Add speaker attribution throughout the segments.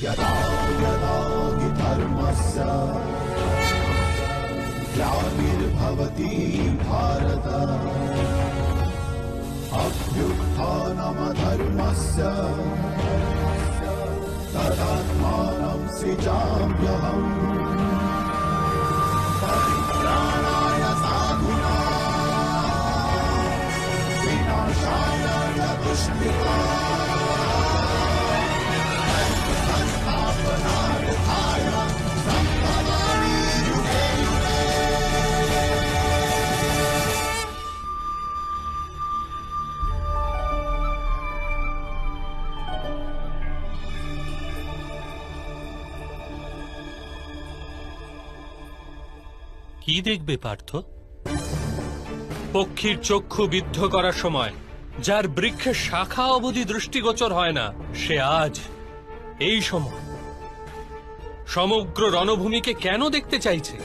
Speaker 1: यदा यदा हि धर्मस्य ग्लानिर्भवति भारत अभ्युत्थानमधर्मस्य तदात्मानं सृजाम्यहम् परित्राणाय साधूनां विनाशाय च दुष्कृतां संस्थापनार्थाय सम्भवामि युगे युगे।
Speaker 2: কি দেখবে পার্থ? পক্ষীর চক্ষু বিদ্ধ করার সময় যার বৃক্ষের শাখা অবধি দৃষ্টিগোচর হয় না, সে আজ এই সময় সমগ্র রণভূমিকে কেন দেখতে চাইছে?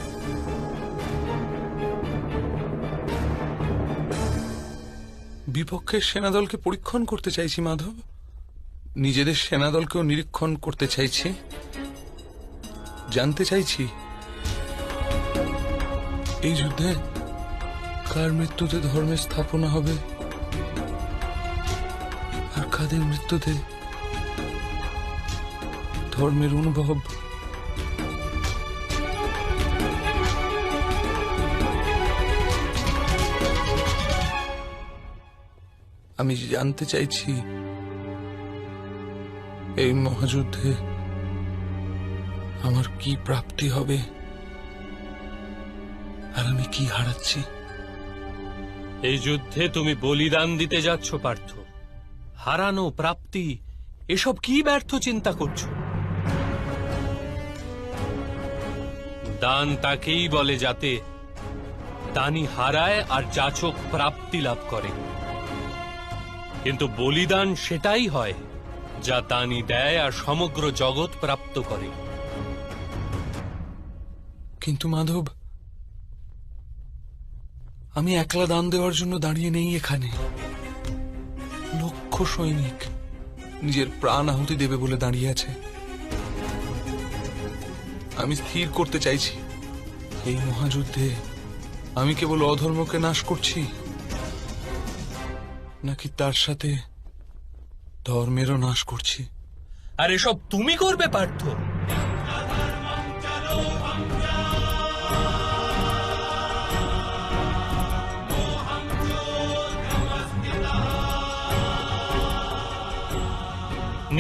Speaker 3: বিপক্ষের সেনাদলকে পরীক্ষণ করতে চাইছি মাধব, নিজেদের সেনাদলকেও নিরীক্ষণ করতে চাইছি, জানতে চাইছি এই যুদ্ধে কার মৃত্যুতে ধর্মের স্থাপনা হবে আর কাদের মৃত্যুতে ধর্মের অনুভব। আমি জানতে চাইছি এই মহাযুদ্ধে আমার কি প্রাপ্তি হবে আর আমি কি হারাচ্ছি।
Speaker 2: এই যুদ্ধে তুমি বলিদান দিতে যাচ্ছ পার্থ। হারানো, প্রাপ্তি, এসব কি ব্যর্থ চিন্তা করছো? দান তাকেই বলে যাতে দানি হারায় আর যাচক প্রাপ্তি লাভ করে, কিন্তু বলিদান সেটাই হয় যা দানি দেয় আর সমগ্র জগৎ প্রাপ্ত করে।
Speaker 3: কিন্তু মাধব, আমি একলা দান দেওয়ার জন্য দাঁড়িয়ে নেই এখানে। লক্ষ সৈনিক নিজের প্রাণ আহুতি দেবে বলে দাঁড়িয়ে আছে। আমি স্থির করতে চাইছি এই মহাযুদ্ধে আমি কেবল অধর্মকে নাশ করছি নাকি তার সাথে ধর্মেরও নাশ করছি।
Speaker 2: আর এসব তুমি করবে পার্থ?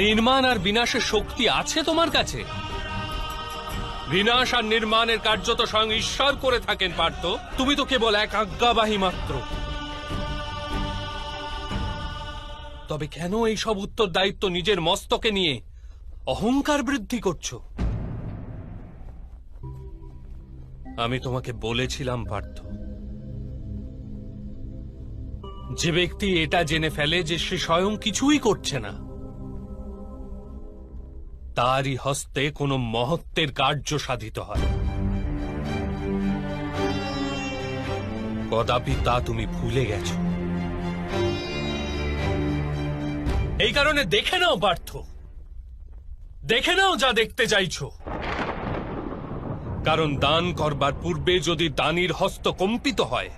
Speaker 2: নির্মাণ আর বিনাশের শক্তি আছে তোমার কাছে? বিনাশ আর নির্মাণের কার্য তো স্বয়ং ঈশ্বর করে থাকেন পার্থ। তুমি তো কেবল এক আজ্ঞাবাহী মাত্র। তবে কেন এই সব উত্তরদায়িত্ব নিজের মস্তকে নিয়ে অহংকার বৃদ্ধি করছো? আমি তোমাকে বলেছিলাম পার্থ, যে ব্যক্তি এটা জেনে ফেলে যে সে স্বয়ং কিছুই করছে না, তারই হস্তে কোনো মহত্বের কার্য সাধিত হয়। কদাপি তা তুমি ভুলে গেছ। এই কারণে দেখে নাও পার্থ, দেখে নাও যা দেখতে চাইছো। কারণ দান করবার পূর্বে যদি দানির হস্ত কম্পিত হয়,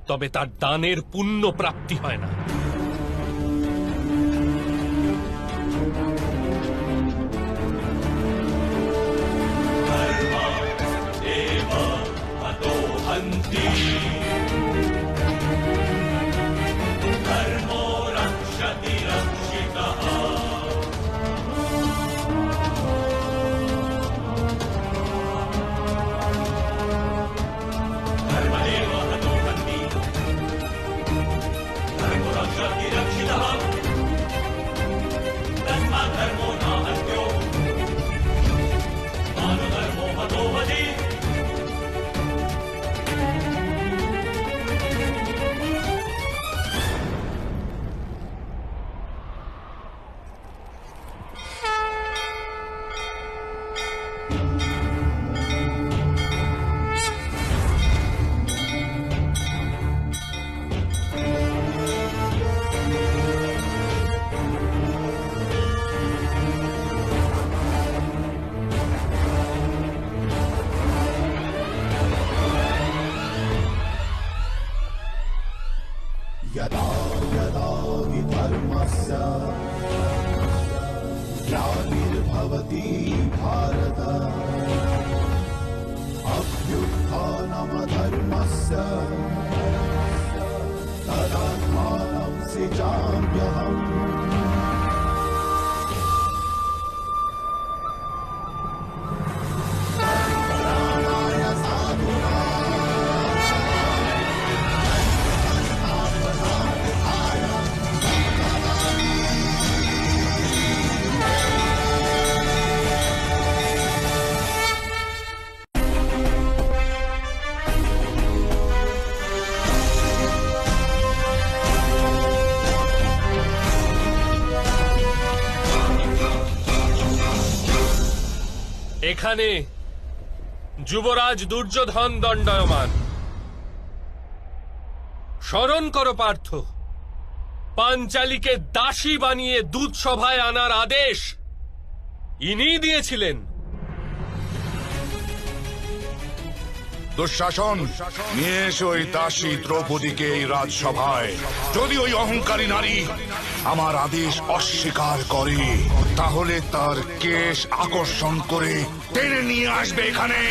Speaker 2: তবে তার দানের পুণ্য প্রাপ্তি হয় না।
Speaker 1: इति भारत अभ्युत्थानमधर्मस्य तदात्मानं सृजाम्यहम् प्राणाय साधुना
Speaker 2: এখানে যুবরাজ দুর্যোধন দণ্ডায়মান। স্মরণ করো পার্থ, পাঞ্চালীকে দাসী বানিয়ে দূতসভায় আনার আদেশ ইনিই দিয়েছিলেন।
Speaker 4: দুঃশাসন, নিয়ে এসো ওই দাসী দ্রৌপদীকে এই রাজসভায়। যদি ওই অহংকারী নারী আমার আদেশ অস্বীকার করে, তাহলে তার কেশ আকর্ষণ করে টেনে নিয়ে আসবে এখানে।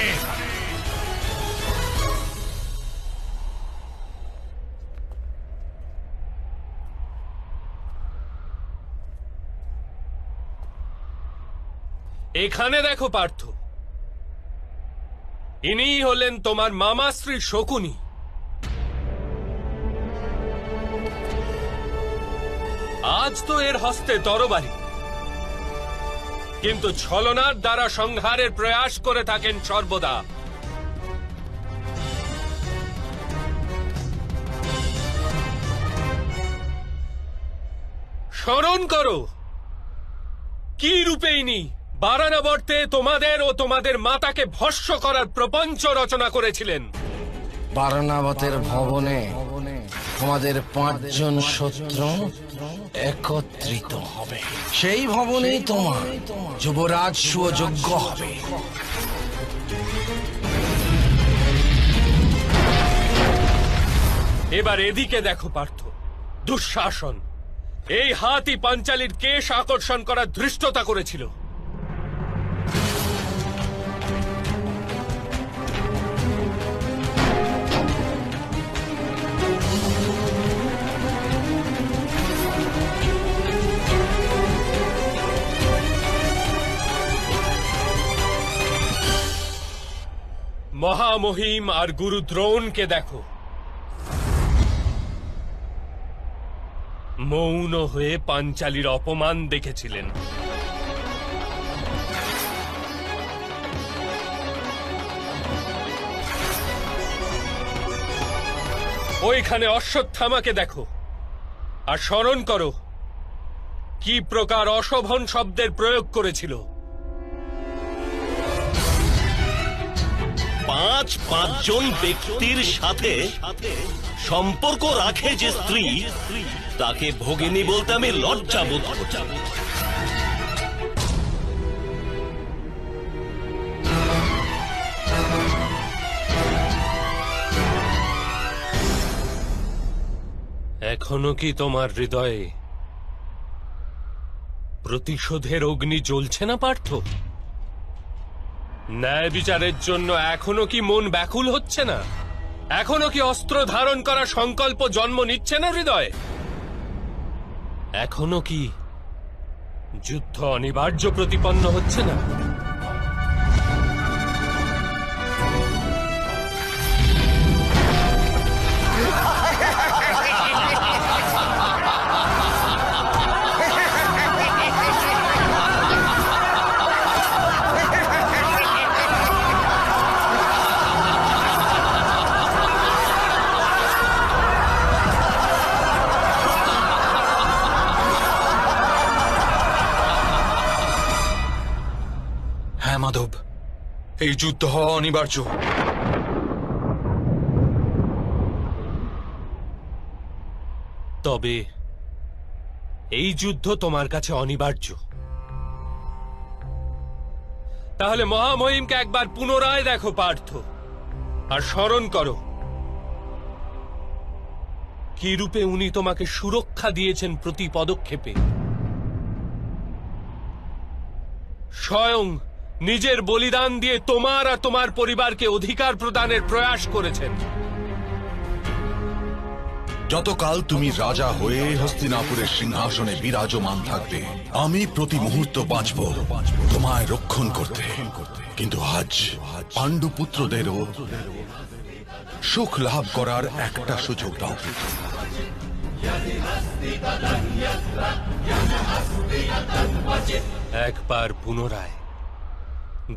Speaker 2: এখানে দেখো পার্থ, ইনিই হলেন তোমার মামাশ্রী শকুনি। আজ তো এর হস্তে তরবারি, কিন্তু ছলনার দ্বারা সংহারের প্রয়াস করে থাকেন সর্বদা। স্মরণ করো কি রূপে ইনি বারানাবর্তে তোমাদের ও তোমাদের মাতাকে ভস্ম করার প্রপঞ্চ রচনা করেছিলেন।
Speaker 5: বারানাবতের ভবনে তোমাদের 5 জন শত্রু একত্রিত হবে। সেই ভবনেই তোমার যুবরাজ সুযোগ্য হবে।
Speaker 2: এবার এদিকে দেখো পার্থ, দুঃশাসন এই হাতই পাঞ্চালীর কেশ আকর্ষণ করার ধৃষ্টতা করেছিল। মহামহিম আর গুরু দ্রোণকে দেখো, মৌন হয়ে পাঞ্চালীর অপমান দেখেছিলেন। ওইখানে অশ্বত্থামাকে দেখো, আর স্মরণ করো কি প্রকার অশোভন শব্দের প্রয়োগ করেছিল।
Speaker 6: 5 জন ব্যক্তির সাথে সম্পর্ক রাখে যে স্ত্রী, তাকে ভগিনী বলতে আমি লজ্জা বোধ করছি।
Speaker 2: এখনো কি তোমার হৃদয়ে প্রতিশোধের অগ্নি জ্বলছে না পার্থ? ন্যায় বিচারের জন্য এখনো কি মন ব্যাকুল হচ্ছে না? এখনো কি অস্ত্র ধারণ করা সংকল্প জন্ম নিচ্ছে না হৃদয়ে? এখনো কি যুদ্ধ অনিবার্য প্রতিপন্ন হচ্ছে না?
Speaker 3: হ্যাঁ মাধব, এই যুদ্ধ হওয়া অনিবার্য।
Speaker 2: তবে এই যুদ্ধ তোমার কাছে অনিবার্য। তাহলে মহামহিমকে একবার পুনরায় দেখো পার্থ, আর স্মরণ করো কি রূপে উনি তোমাকে সুরক্ষা দিয়েছেন প্রতি পদক্ষেপে। স্বয়ং নিজের বলিদান দিয়ে তোমার আর তোমার পরিবারকে অধিকার প্রদানের প্রয়াস করেছেন।
Speaker 7: যতকাল তুমি রাজা হয়ে হস্তিনাপুরের সিংহাসনে বিরাজমান থাকবে, আমি প্রতি মুহূর্ত বাঁচব তোমায় রক্ষণ করতে। কিন্তু আজ পাণ্ডু পুত্রদেরও সুখ লাভ করার একটা সুযোগ দাও।
Speaker 2: একবার পুনরায়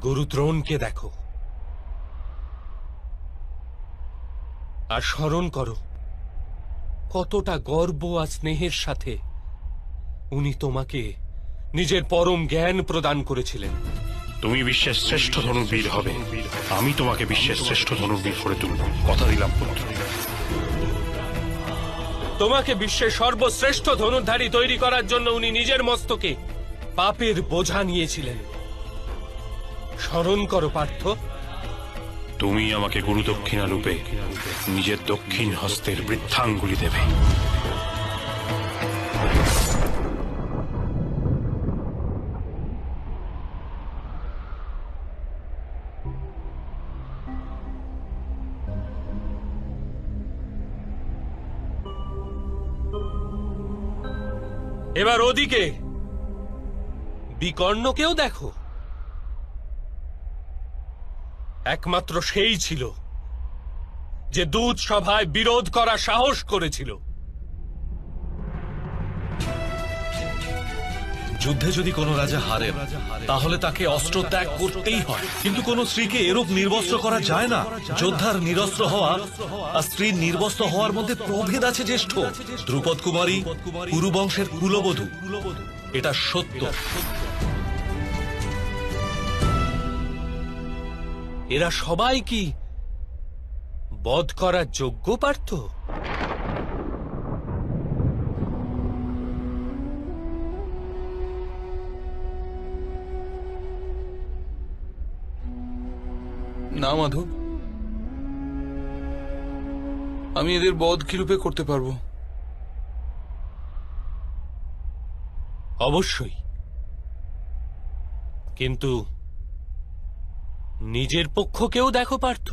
Speaker 2: গুরুদ্রোণকে দেখো আর স্মরণ করো কতটা গর্ব আর স্নেহের সাথে উনি তোমাকে নিজের পরম জ্ঞান প্রদান করেছিলেন।
Speaker 8: তুমি বিশ্বের শ্রেষ্ঠ ধনুর্বীর হবে, আমি তোমাকে বিশ্বের শ্রেষ্ঠ ধনুর্বীর করে তুলব, কথা দিলাম পুত্র।
Speaker 2: তোমাকে বিশ্বের সর্বশ্রেষ্ঠ ধনুর্ধারী তৈরি করার জন্য উনি নিজের মস্তকে পাপের বোঝা নিয়েছিলেন। স্মরণ করো পার্থ।
Speaker 8: তুমি আমাকে গুরু দক্ষিণা রূপে নিজের দক্ষিণ হস্তের বৃদ্ধাঙ্গুলি দেবে।
Speaker 2: এবার ওদিকে বিকর্ণকেও দেখো। একমাত্র সেই ছিল যে দূত সভায় বিরোধ করার সাহস করেছিল।
Speaker 9: যুদ্ধে যদি কোনো রাজা হারেন তাহলে তাকে অস্ত্র ত্যাগ করতেই হয়, কিন্তু কোন স্ত্রীকে এরূপ নির্বস্ত্র করা যায় না। যোদ্ধার নিরস্ত্র হওয়া আর স্ত্রীর নির্বস্ত্র হওয়ার মধ্যে প্রভেদ আছে জ্যেষ্ঠ। দ্রুপদ কুমারী কুরু বংশের কুলবধূ, এটা সত্য।
Speaker 2: এরা সবাই কি বধ করার যোগ্য পার্থ?
Speaker 3: না মাধব, আমি এদের বধ কিরূপে করতে পারবো?
Speaker 2: অবশ্যই, কিন্তু নিজের পক্ষকেও দেখো পার্থ।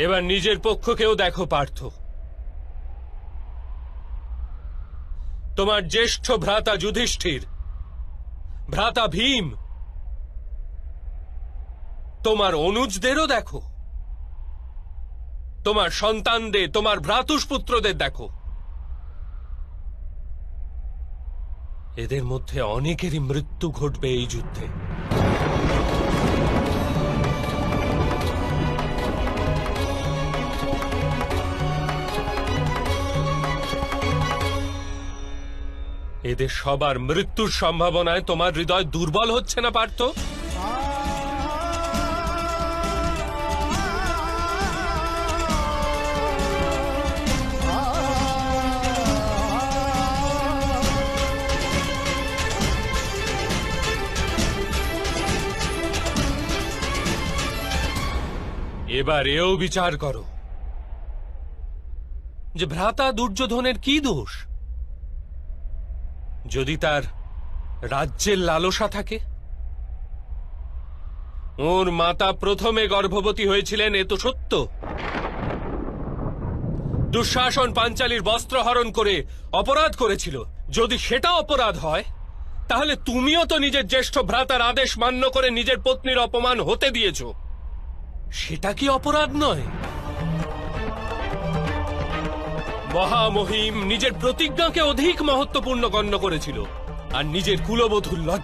Speaker 2: এবার নিজের পক্ষকেও দেখো পার্থ। তোমার জ্যেষ্ঠ ভ্রাতা যুধিষ্ঠির, ভ্রাতা ভীম, তোমার অনুজদেরও দেখো, তোমার সন্তানদের, তোমার ভ্রাতুষ্পুত্রদের দেখো। এদের মধ্যে অনেকেরই মৃত্যু ঘটবে এই যুদ্ধে। এদের সবার মৃত্যুর সম্ভাবনায় তোমার হৃদয় দুর্বল হচ্ছে না পার্থ? এবার এও বিচার করো যে ভ্রাতা দুর্যোধনের কি দোষ? যদি তার রাজ্যের লালসা থাকে, ওর মাতা প্রথমে গর্ভবতী হয়েছিলেন এ তো সত্য। দুঃশাসন পাঞ্চালীর বস্ত্র হরণ করে অপরাধ করেছিল। যদি সেটা অপরাধ হয় তাহলে তুমিও তো নিজের জ্যেষ্ঠ ভ্রাতার আদেশ মান্য করে নিজের পত্নীর অপমান হতে দিয়েছ। সেটা কি অপরাধ নয়? মহামহিম নিজের প্রতিজ্ঞাকে অধিক মহত্বপূর্ণ গণ্য করেছিল আর নিজের কুলবধূর লজ্জা